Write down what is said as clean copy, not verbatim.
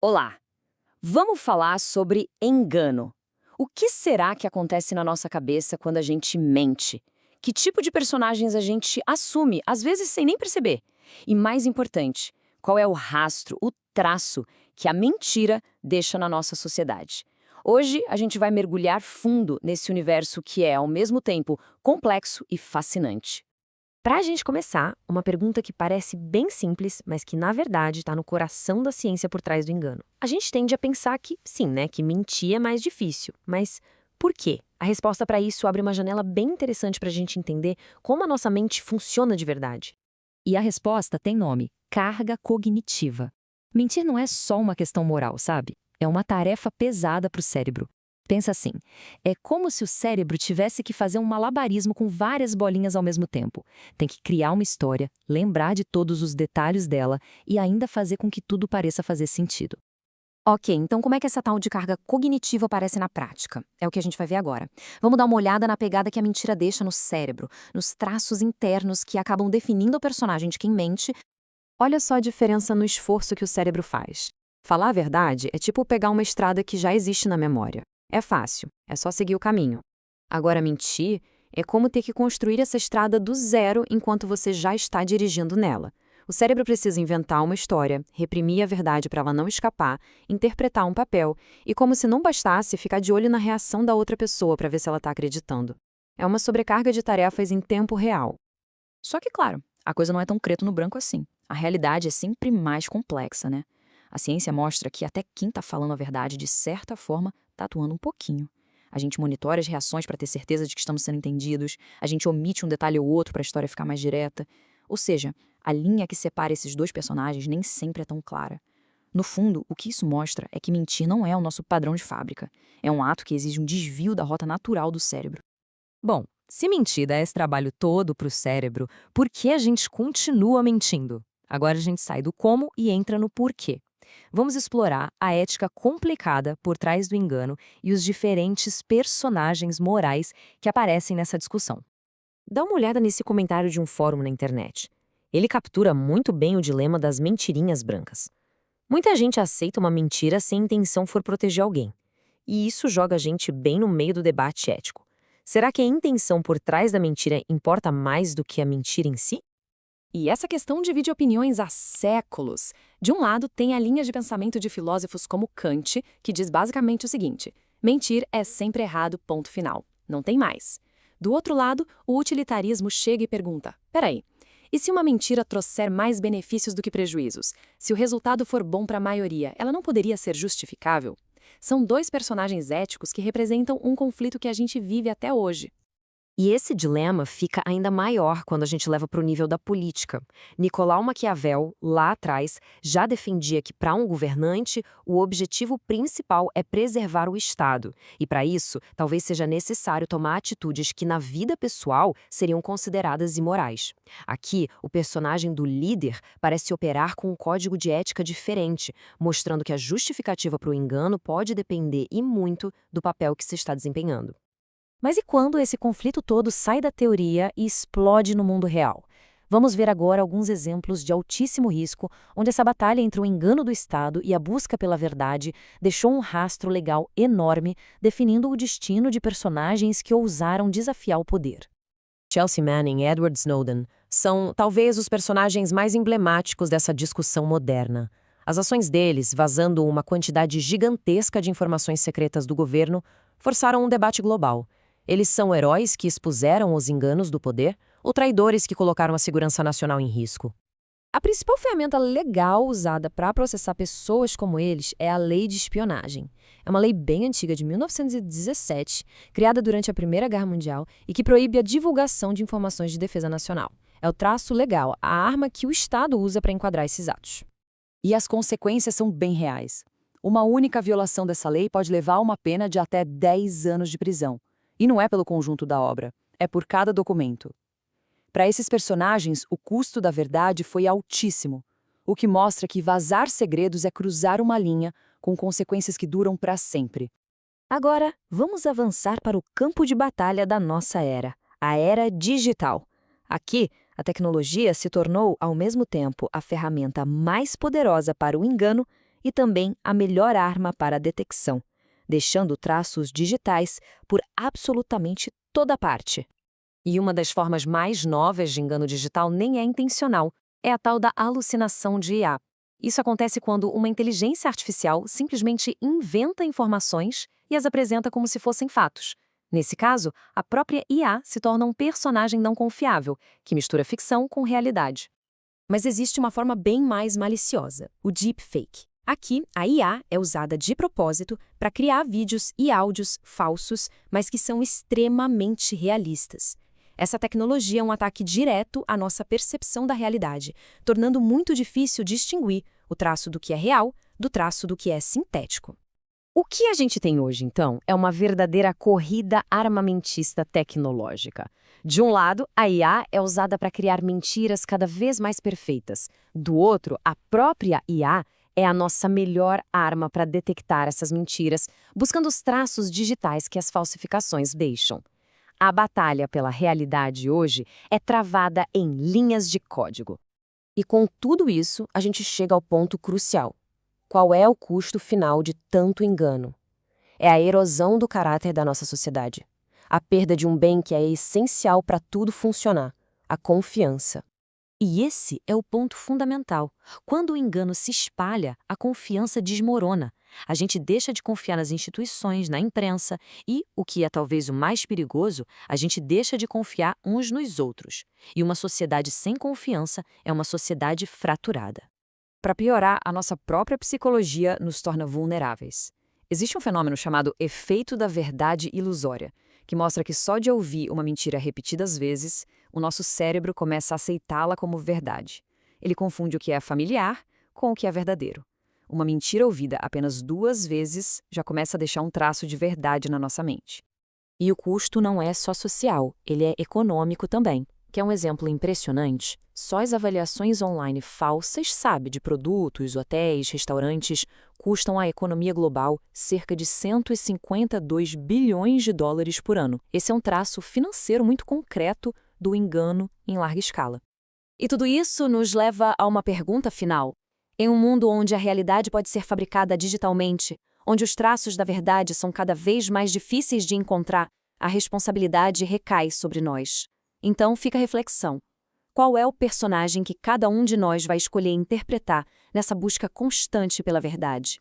Olá! Vamos falar sobre engano. O que será que acontece na nossa cabeça quando a gente mente? Que tipo de personagens a gente assume, às vezes sem nem perceber? E mais importante, qual é o rastro, o traço que a mentira deixa na nossa sociedade? Hoje a gente vai mergulhar fundo nesse universo que é, ao mesmo tempo, complexo e fascinante. Para a gente começar, uma pergunta que parece bem simples, mas que na verdade está no coração da ciência por trás do engano. A gente tende a pensar que sim, né, que mentir é mais difícil, mas por quê? A resposta para isso abre uma janela bem interessante para a gente entender como a nossa mente funciona de verdade. E a resposta tem nome: carga cognitiva. Mentir não é só uma questão moral, sabe? É uma tarefa pesada para o cérebro. Pensa assim: é como se o cérebro tivesse que fazer um malabarismo com várias bolinhas ao mesmo tempo. Tem que criar uma história, lembrar de todos os detalhes dela e ainda fazer com que tudo pareça fazer sentido. Ok, então como é que essa tal de carga cognitiva aparece na prática? É o que a gente vai ver agora. Vamos dar uma olhada na pegada que a mentira deixa no cérebro, nos traços internos que acabam definindo o personagem de quem mente. Olha só a diferença no esforço que o cérebro faz. Falar a verdade é tipo pegar uma estrada que já existe na memória. É fácil, é só seguir o caminho. Agora, mentir é como ter que construir essa estrada do zero enquanto você já está dirigindo nela. O cérebro precisa inventar uma história, reprimir a verdade para ela não escapar, interpretar um papel e, como se não bastasse, ficar de olho na reação da outra pessoa para ver se ela está acreditando. É uma sobrecarga de tarefas em tempo real. Só que, claro, a coisa não é tão preto no branco assim. A realidade é sempre mais complexa, né? A ciência mostra que até quem está falando a verdade, de certa forma, está atuando um pouquinho. A gente monitora as reações para ter certeza de que estamos sendo entendidos, a gente omite um detalhe ou outro para a história ficar mais direta. Ou seja, a linha que separa esses dois personagens nem sempre é tão clara. No fundo, o que isso mostra é que mentir não é o nosso padrão de fábrica. É um ato que exige um desvio da rota natural do cérebro. Bom, se mentir dá esse trabalho todo para o cérebro, por que a gente continua mentindo? Agora a gente sai do como e entra no porquê. Vamos explorar a ética complicada por trás do engano e os diferentes personagens morais que aparecem nessa discussão. Dá uma olhada nesse comentário de um fórum na internet. Ele captura muito bem o dilema das mentirinhas brancas. Muita gente aceita uma mentira se a intenção for proteger alguém. E isso joga a gente bem no meio do debate ético. Será que a intenção por trás da mentira importa mais do que a mentira em si? E essa questão divide opiniões há séculos. De um lado, tem a linha de pensamento de filósofos como Kant, que diz basicamente o seguinte: mentir é sempre errado, ponto final. Não tem mais. Do outro lado, o utilitarismo chega e pergunta: peraí, e se uma mentira trouxer mais benefícios do que prejuízos? Se o resultado for bom para a maioria, ela não poderia ser justificável? São dois personagens éticos que representam um conflito que a gente vive até hoje. E esse dilema fica ainda maior quando a gente leva para o nível da política. Nicolau Maquiavel, lá atrás, já defendia que, para um governante, o objetivo principal é preservar o Estado. E, para isso, talvez seja necessário tomar atitudes que, na vida pessoal, seriam consideradas imorais. Aqui, o personagem do líder parece operar com um código de ética diferente, mostrando que a justificativa para o engano pode depender e muito do papel que se está desempenhando. Mas e quando esse conflito todo sai da teoria e explode no mundo real? Vamos ver agora alguns exemplos de altíssimo risco, onde essa batalha entre o engano do Estado e a busca pela verdade deixou um rastro legal enorme, definindo o destino de personagens que ousaram desafiar o poder. Chelsea Manning e Edward Snowden são, talvez, os personagens mais emblemáticos dessa discussão moderna. As ações deles, vazando uma quantidade gigantesca de informações secretas do governo, forçaram um debate global. Eles são heróis que expuseram os enganos do poder ou traidores que colocaram a segurança nacional em risco? A principal ferramenta legal usada para processar pessoas como eles é a Lei de Espionagem. É uma lei bem antiga de 1917, criada durante a Primeira Guerra Mundial e que proíbe a divulgação de informações de defesa nacional. É o traço legal, a arma que o Estado usa para enquadrar esses atos. E as consequências são bem reais. Uma única violação dessa lei pode levar a uma pena de até 10 anos de prisão. E não é pelo conjunto da obra, é por cada documento. Para esses personagens, o custo da verdade foi altíssimo, o que mostra que vazar segredos é cruzar uma linha com consequências que duram para sempre. Agora, vamos avançar para o campo de batalha da nossa era, a era digital. Aqui, a tecnologia se tornou, ao mesmo tempo, a ferramenta mais poderosa para o engano e também a melhor arma para a detecção, deixando traços digitais por absolutamente toda parte. E uma das formas mais novas de engano digital nem é intencional, é a tal da alucinação de IA. Isso acontece quando uma inteligência artificial simplesmente inventa informações e as apresenta como se fossem fatos. Nesse caso, a própria IA se torna um personagem não confiável, que mistura ficção com realidade. Mas existe uma forma bem mais maliciosa, o deepfake. Aqui, a IA é usada de propósito para criar vídeos e áudios falsos, mas que são extremamente realistas. Essa tecnologia é um ataque direto à nossa percepção da realidade, tornando muito difícil distinguir o traço do que é real do traço do que é sintético. O que a gente tem hoje, então, é uma verdadeira corrida armamentista tecnológica. De um lado, a IA é usada para criar mentiras cada vez mais perfeitas. Do outro, a própria IA é a nossa melhor arma para detectar essas mentiras, buscando os traços digitais que as falsificações deixam. A batalha pela realidade hoje é travada em linhas de código. E com tudo isso, a gente chega ao ponto crucial. Qual é o custo final de tanto engano? É a erosão do caráter da nossa sociedade. A perda de um bem que é essencial para tudo funcionar, a confiança. E esse é o ponto fundamental. Quando o engano se espalha, a confiança desmorona. A gente deixa de confiar nas instituições, na imprensa e, o que é talvez o mais perigoso, a gente deixa de confiar uns nos outros. E uma sociedade sem confiança é uma sociedade fraturada. Para piorar, a nossa própria psicologia nos torna vulneráveis. Existe um fenômeno chamado efeito da verdade ilusória, que mostra que só de ouvir uma mentira repetidas vezes, o nosso cérebro começa a aceitá-la como verdade. Ele confunde o que é familiar com o que é verdadeiro. Uma mentira ouvida apenas 2 vezes já começa a deixar um traço de verdade na nossa mente. E o custo não é só social, ele é econômico também. Quer um exemplo impressionante? Só as avaliações online falsas, de produtos, hotéis, restaurantes, custam à economia global cerca de 152 bilhões de dólares por ano. Esse é um traço financeiro muito concreto do engano em larga escala. E tudo isso nos leva a uma pergunta final. Em um mundo onde a realidade pode ser fabricada digitalmente, onde os traços da verdade são cada vez mais difíceis de encontrar, a responsabilidade recai sobre nós. Então fica a reflexão. Qual é o personagem que cada um de nós vai escolher interpretar nessa busca constante pela verdade?